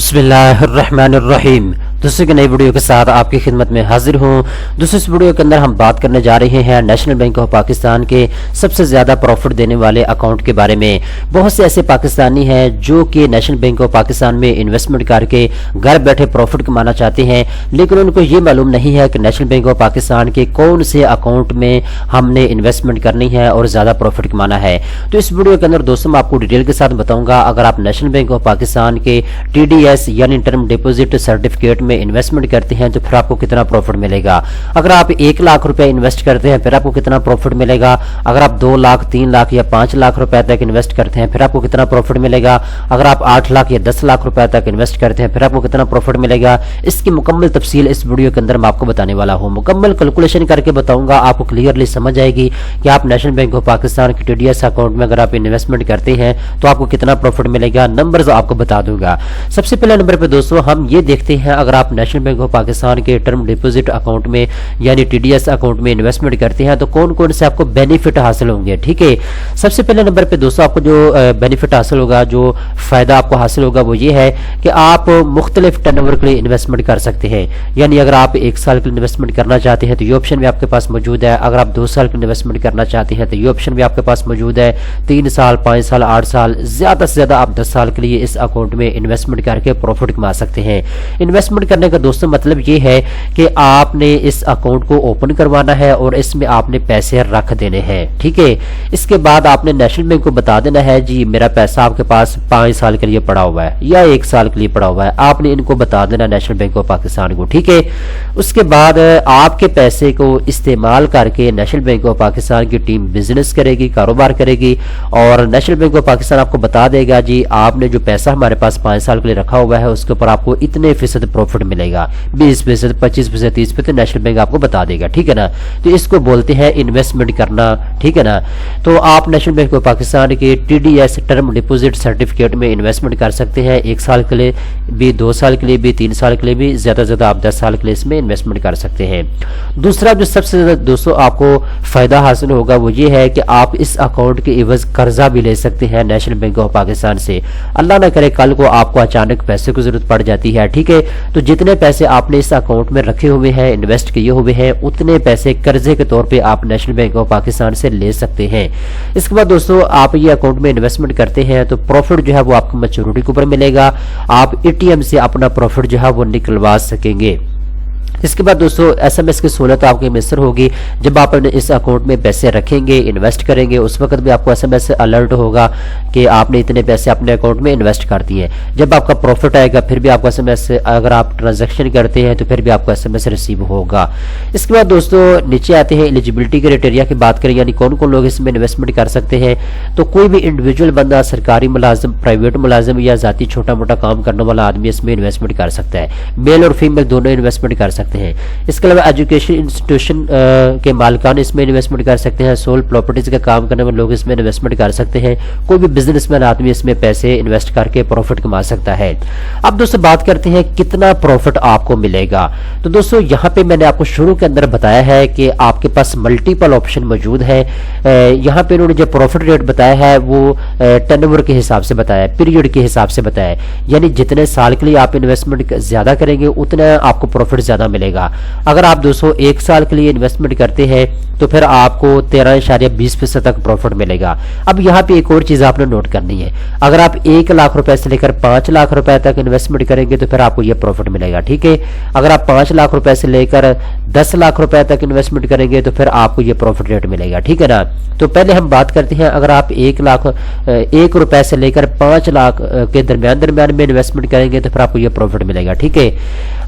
बिस्मिल्लाहिर्रहमानिर्रहीम। दोस्तों की नई वीडियो के साथ आपकी खिदमत में हाजिर हूँ। दोस्तों इस वीडियो के अंदर हम बात करने जा रहे हैं नेशनल बैंक ऑफ पाकिस्तान के सबसे ज़्यादा प्रॉफिट देने वाले अकाउंट के बारे में। बहुत से ऐसे पाकिस्तानी हैं जो कि नेशनल बैंक ऑफ पाकिस्तान में इन्वेस्टमेंट करके घर बैठे प्रॉफिट कमाना चाहते हैं, लेकिन उनको ये मालूम नहीं है कि नेशनल बैंक ऑफ पाकिस्तान के कौन से अकाउंट में हमने इन्वेस्टमेंट करनी है और ज़्यादा प्रॉफिट कमाना है। तो इस वीडियो के अंदर दोस्तों मैं आपको डिटेल के साथ बताऊँगा। अगर आप नेशनल बैंक ऑफ पाकिस्तान के TDS यानी टर्म डिपॉजिट सर्टिफिकेट में इन्वेस्टमेंट करते हैं तो फिर आपको कितना प्रॉफिट मिलेगा। अगर आप 1 लाख रुपए इन्वेस्ट करते हैं फिर आपको कितना प्रॉफिट मिलेगा। अगर आप 2 लाख 3 लाख या 5 लाख रुपए तक इन्वेस्ट करते हैं फिर आपको कितना प्रॉफिट मिलेगा। अगर आप 8 लाख या 10 लाख रुपए तक इन्वेस्ट करते हैं फिर आपको कितना प्रॉफिट मिलेगा। इसकी मुकम्मल तफसील इस वीडियो के अंदर मैं आपको बताने वाला हूँ। मुकम्मल कैलकुलेशन करके बताऊंगा, आपको क्लियरली समझ आएगी कि आप नेशनल बैंक ऑफ पाकिस्तान के TDS अकाउंट में अगर आप इन्वेस्टमेंट करते हैं तो आपको कितना प्रॉफिट मिलेगा। नंबर्स आपको बता दूंगा। सबसे पहले नंबर पे दोस्तों हम ये देखते हैं, अगर आप नेशनल बैंक ऑफ पाकिस्तान के टर्म डिपॉजिट अकाउंट में यानी TDS अकाउंट में इन्वेस्टमेंट करते हैं तो कौन कौन से आपको बेनिफिट हासिल होंगे। ठीक है, सबसे पहले नंबर पे दोस्तों आपको जो बेनिफिट हासिल होगा, जो फायदा आपको हासिल होगा वो ये है कि आप मुख्तलिफ टर्नओवर के लिए इन्वेस्टमेंट कर सकते हैं। यानी अगर आप 1 साल के लिए इन्वेस्टमेंट करना चाहते हैं तो ये ऑप्शन भी आपके पास मौजूद है। अगर आप 2 साल के इन्वेस्टमेंट करना चाहते हैं तो ये ऑप्शन भी आपके पास मौजूद है। 3 साल 5 साल 8 साल ज्यादा से ज्यादा आप 10 साल के लिए इस अकाउंट में इन्वेस्टमेंट करके प्रॉफिट कमा सकते हैं। इन्वेस्टमेंट करने का दोस्तों मतलब ये है कि आपने इस अकाउंट को ओपन करवाना है और इसमें आपने पैसे रख देने हैं। ठीक है, इसके बाद आपने नेशनल बैंक को बता देना है जी मेरा पैसा आपके पास 5 साल के लिए पड़ा हुआ है या 1 साल के लिए पड़ा हुआ है। आपने इनको बता देना नेशनल बैंक ऑफ पाकिस्तान को। ठीक है, उसके बाद आपके पैसे को इस्तेमाल करके नेशनल बैंक ऑफ पाकिस्तान की टीम बिजनेस करेगी, कारोबार करेगी और नेशनल बैंक ऑफ पाकिस्तान आपको बता देगा जी आपने जो पैसा हमारे पास 5 साल के लिए रखा हुआ है उसके ऊपर आपको इतने फीसद प्रॉफिट मिलेगा, 20%, 25%, 30%। नेशनल बैंक आपको बता देगा। ठीक है ना, तो इसको बोलते हैं इन्वेस्टमेंट करना। ठीक है ना, तो आप नेशनल बैंक ऑफ पाकिस्तान के TDS टर्म डिपॉजिट सर्टिफिकेट में इन्वेस्टमेंट कर सकते हैं। 1 साल के लिए भी, 2 साल के लिए भी, 3 साल के लिए भी, ज्यादा से ज्यादा आप 10 साल के लिए इसमें इन्वेस्टमेंट कर सकते हैं। दूसरा जो सबसे ज्यादा दोस्तों आपको फायदा हासिल होगा वो ये है कि आप इस अकाउंट के एवज कर्जा भी ले सकते हैं नेशनल बैंक ऑफ पाकिस्तान से। अल्लाह ना करे कल को आपको अचानक पैसे की जरूरत पड़ जाती है। ठीक है, तो जितने पैसे आपने इस अकाउंट में रखे हुए हैं, इन्वेस्ट किए हुए हैं, उतने पैसे कर्जे के तौर पे आप नेशनल बैंक ऑफ पाकिस्तान से ले सकते हैं। इसके बाद दोस्तों आप ये अकाउंट में इन्वेस्टमेंट करते हैं तो प्रॉफिट जो है वो आपको मैच्योरिटी के ऊपर मिलेगा। आप ATM से अपना प्रॉफिट जो है वो निकलवा सकेंगे। इसके बाद दोस्तों SMS की सहूलत आपको मिसर होगी। जब आप इस अकाउंट में पैसे रखेंगे, इन्वेस्ट करेंगे, उस वक्त भी आपको SMS से अलर्ट होगा कि आपने इतने पैसे अपने अकाउंट में इन्वेस्ट कर दिए। जब आपका प्रॉफिट आएगा फिर भी आपको SMS से, अगर आप ट्रांजैक्शन करते हैं तो फिर भी आपको SMS रिसीव होगा। इसके बाद दोस्तों नीचे आते हैं एलिजिबिलिटी क्राइटेरिया की बात करें, यानी कौन कौन लोग इसमें इन्वेस्टमेंट कर सकते हैं। तो कोई भी इंडिविजुअल बंदा, सरकारी मुलाजिम, प्राइवेट मुलाजिम या जाती छोटा मोटा काम करने वाला आदमी इसमें इन्वेस्टमेंट कर सकता है। मेल और फीमेल दोनों इन्वेस्टमेंट कर सकते हैं। इसके अलावा एजुकेशन इंस्टीट्यूशन के मालिकान इसमें इन्वेस्टमेंट कर सकते हैं। सोल प्रॉपर्टीज का काम करने वाले लोग इसमें इन्वेस्टमेंट कर सकते हैं। कोई भी बिजनेसमैन आदमी इसमें पैसे इन्वेस्ट करके प्रॉफिट कमा सकता है। अब दोस्तों बात करते हैं कितना प्रॉफिट आपको मिलेगा। तो दोस्तों यहाँ पे मैंने आपको शुरू के अंदर बताया है कि आपके पास मल्टीपल ऑप्शन मौजूद है। यहाँ पे उन्होंने जो प्रॉफिट रेट बताया है वो टर्नओवर के हिसाब से बताया है, पीरियड के हिसाब से बताया है। यानी जितने साल के लिए आप इन्वेस्टमेंट ज्यादा करेंगे उतना आपको प्रॉफिट ज्यादा मिलेगा। अगर आप दोस्तों 1 साल के लिए इन्वेस्टमेंट करते हैं तो फिर आपको 13.20% तक प्रॉफिट मिलेगा। अब यहाँ पे एक और चीज आपने नोट करनी है, अगर आप 1 लाख रुपए से लेकर 5 लाख रुपए तक इन्वेस्टमेंट करेंगे तो फिर आपको ये प्रॉफिट मिलेगा। ठीक है, अगर आप 5 लाख रुपए से लेकर 10 लाख रुपए तक इन्वेस्टमेंट करेंगे तो फिर आपको ये प्रॉफिट रेट मिलेगा। ठीक है ना, तो पहले हम बात करते हैं अगर आप 1 रुपए से लेकर 5 लाख के दरमियान में इन्वेस्टमेंट करेंगे तो फिर आपको ये प्रॉफिट मिलेगा। ठीक है,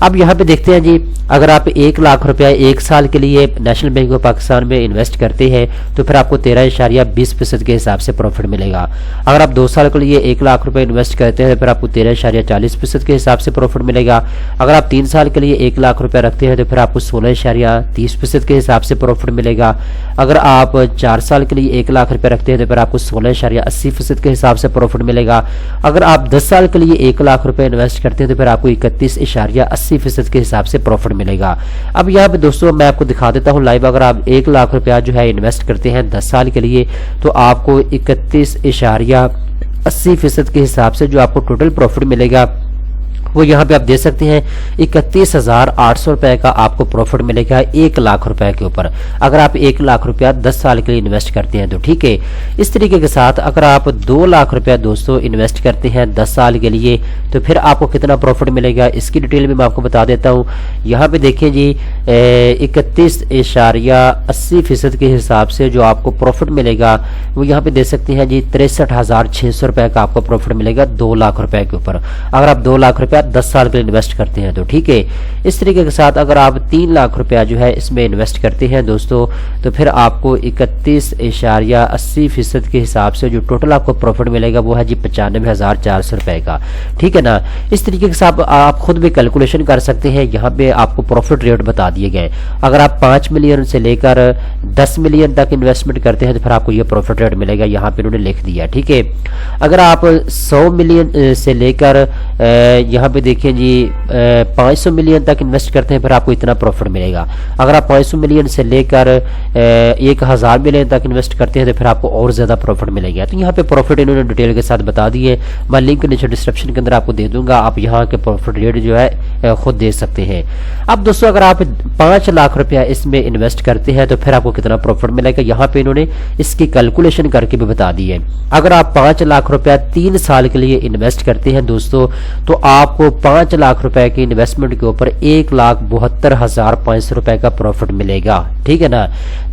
अब यहाँ पे देखते हैं जी, अगर आप 1 लाख रुपया 1 साल के लिए नेशनल बैंक ऑफ पाकिस्तान में इन्वेस्ट करते हैं तो फिर आपको 13.20% के हिसाब से प्रॉफिट मिलेगा। अगर आप 2 साल के लिए 1 लाख रुपए इन्वेस्ट करते हैं तो फिर आपको 13.40% के हिसाब से प्रॉफिट मिलेगा। अगर आप 3 साल के लिए 1 लाख रुपया रखते हैं तो फिर आपको 16.30% के हिसाब से प्रॉफिट मिलेगा। अगर आप 4 साल के लिए 1 लाख रुपया रखते हैं तो फिर आपको 16.80% के हिसाब से प्रॉफिट मिलेगा। अगर आप 10 साल के लिए 1 लाख रुपए इन्वेस्ट करते हैं तो फिर आपको 31.80% के हिसाब से प्रॉफिट मिलेगा। अब यहाँ पे दोस्तों मैं आपको दिखा देता हूँ लाइव। अगर आप 1 लाख रुपया जो है इन्वेस्ट करते हैं 10 साल के लिए तो आपको 31.80% के हिसाब से जो आपको टोटल प्रॉफिट मिलेगा وہ یہاں پہ آپ دیکھ سکتے ہیں 31,800 روپے کا آپ کو پروفٹ ملے گا 1 لاکھ روپے کے اوپر، اگر آپ 1 لاکھ روپیہ 10 سال کے لیے انویسٹ کرتے ہیں تو ٹھیک ہے۔ اس طریقے کے ساتھ اگر آپ 2 لاکھ روپیہ دوستو انویسٹ کرتے ہیں 10 سال کے لیے تو پھر آپ کو کتنا پروفٹ ملے گا، اس کی ڈیٹیل بھی میں آپ کو بتا دیتا ہوں۔ یہاں پہ دیکھیں جی 31.80% کے حساب سے جو آپ کو پروفٹ ملے گا وہ یہاں پہ دیکھ سکتے ہیں جی 63,600 روپے کا آپ کو پروفٹ ملے گا 2 لاکھ روپے کے اوپر، اگر آپ 2 لاکھ روپیہ 10 سال کے لیے انویسٹ کرتے ہیں تو ٹھیک ہے۔ اس طریقے کے ساتھ اگر آپ 3 لاکھ روپیہ جو ہے اس میں انویسٹ کرتے ہیں دوستو تو پھر آپ کو 31.80% کے حساب سے جو ٹوٹل آپ کو پروفٹ ملے گا وہ ہے جی 95,400 روپے کا، ٹھیک ہے نا۔ اس طریقے کے ساتھ آپ خود بھی کیلکولیشن کر سکتے ہیں، یہاں پہ آپ کو پروفٹ ریٹ بتا دیے گئے۔ اگر آپ 5 ملین سے لے کر 10 ملین تک انویسٹمنٹ کرتے ہیں تو پھر آپ کو یہ پروفٹ ریٹ ملے گا، یہاں پہ انہوں نے لکھ دیا، ٹھیک ہے۔ اگر آپ 100 ملین سے لے کر یہاں پہ دیکھیں جی 500 ملین تک انویسٹ کرتے ہیں پھر آپ کو اتنا پروفٹ ملے گا۔ اگر آپ 500 ملین سے لے کر 1000 ملین تک انویسٹ کرتے ہیں تو پھر آپ کو اور زیادہ پروفٹ ملے گا۔ تو یہاں پہ پروفٹ انہوں نے ڈیٹیل کے ساتھ بتا دیے، میں لنک نیچے ڈسکرپشن کے اندر آپ کو دے دوں گا، آپ یہاں کے پروفٹ ریٹ جو ہے خود دیکھ سکتے ہیں۔ اب دوستو اگر آپ 5 لاکھ روپیہ اس میں انویسٹ کرتے ہیں تو پھر آپ کو کتنا پروفٹ ملے گا، یہاں پہ انہوں نے اس کی کیلکولیشن کر کے بھی بتا دی ہے۔ اگر آپ 5 لاکھ روپیہ 3 سال کے لیے انویسٹ کرتے ہیں دوستو تو آپ کو 5 لاکھ روپے کی انویسٹمنٹ کے اوپر 1,72,500 روپے کا پروفٹ ملے گا، ٹھیک ہے نا۔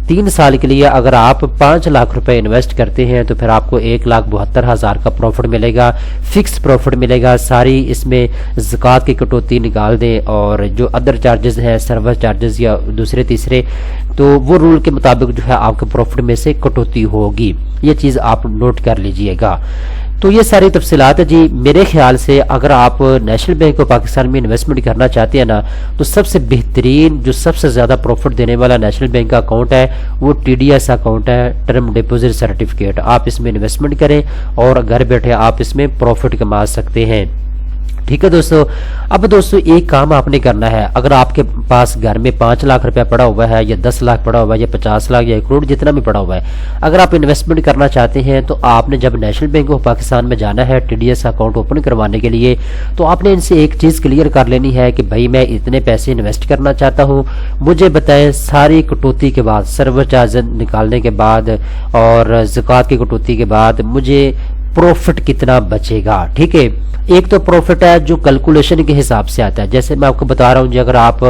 3 سال کے لیے اگر آپ 5 لاکھ روپے انویسٹ کرتے ہیں تو پھر آپ کو 1,72,000 کا پروفٹ ملے گا، فکس پروفٹ ملے گا۔ ساری اس میں زکوٰۃ کی کٹوتی نکال دیں اور جو ادر چارجز ہیں، سروس چارجز یا دوسرے تیسرے، تو وہ رول کے مطابق جو ہے آپ کے پروفٹ میں سے کٹوتی ہوگی، یہ چیز آپ نوٹ کر لیجئے گا۔ تو یہ ساری تفصیلات ہے جی۔ میرے خیال سے اگر آپ نیشنل بینک آف پاکستان میں انویسٹمنٹ کرنا چاہتے ہیں نا تو سب سے بہترین جو سب سے زیادہ پروفٹ دینے والا نیشنل بینک کا اکاؤنٹ ہے وہ TDS اکاؤنٹ ہے، ٹرم ڈپوزٹ سرٹیفکیٹ۔ آپ اس میں انویسٹمنٹ کریں اور گھر بیٹھے آپ اس میں پروفٹ کما سکتے ہیں، ٹھیک ہے دوستو۔ اب دوستو ایک کام آپ نے کرنا ہے، اگر آپ کے پاس گھر میں 5 لاکھ روپیہ پڑا ہوا ہے یا 10 لاکھ پڑا ہوا ہے یا 50 لاکھ یا 1 کروڑ جتنا بھی پڑا ہوا ہے، اگر آپ انویسٹمنٹ کرنا چاہتے ہیں تو آپ نے جب نیشنل بینک آف پاکستان میں جانا ہے TDS اکاؤنٹ اوپن کروانے کے لیے تو آپ نے ان سے ایک چیز کلیئر کر لینی ہے کہ بھائی میں اتنے پیسے انویسٹ کرنا چاہتا ہوں، مجھے بتائیں ساری کٹوتی کے بعد، سروس چارج نکالنے کے بعد اور زکوٰۃ کی کٹوتی کے بعد مجھے پروفٹ کتنا بچے گا، ٹھیک ہے۔ ایک تو پروفٹ ہے جو کیلکولیشن کے حساب سے آتا ہے، جیسے میں آپ کو بتا رہا ہوں جی اگر آپ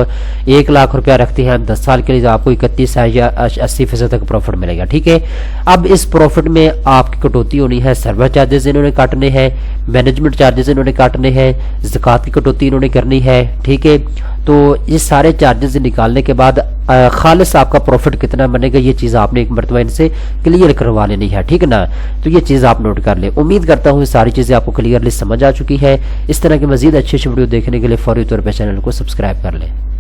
1 لاکھ روپیہ رکھتے ہیں 10 سال کے لیے تو آپ کو 31.80% تک پروفٹ ملے گا، ٹھیک ہے۔ اب اس پروفٹ میں آپ کی کٹوتی ہونی ہے، سروس چارجز انہوں نے کاٹنے ہیں، مینجمنٹ چارجز انہوں نے کاٹنے ہیں، زکوٰۃ کی کٹوتی انہوں نے کرنی ہے، ٹھیک ہے۔ تو یہ سارے چارجز نکالنے کے بعد خالص آپ کا پروفٹ کتنا بنے گا یہ چیز آپ نے ایک مرتبہ ان سے کلیئر کروا لینی ہے، ٹھیک ہے نا۔ تو یہ چیز آپ نوٹ کر لیں۔ امید کرتا ہوں یہ ساری چیزیں آپ کو کلیئرلی سمجھ آ چکی ہے۔ اس طرح کی مزید اچھی ویڈیو دیکھنے کے لیے فوری طور پہ چینل کو سبسکرائب کر لیں۔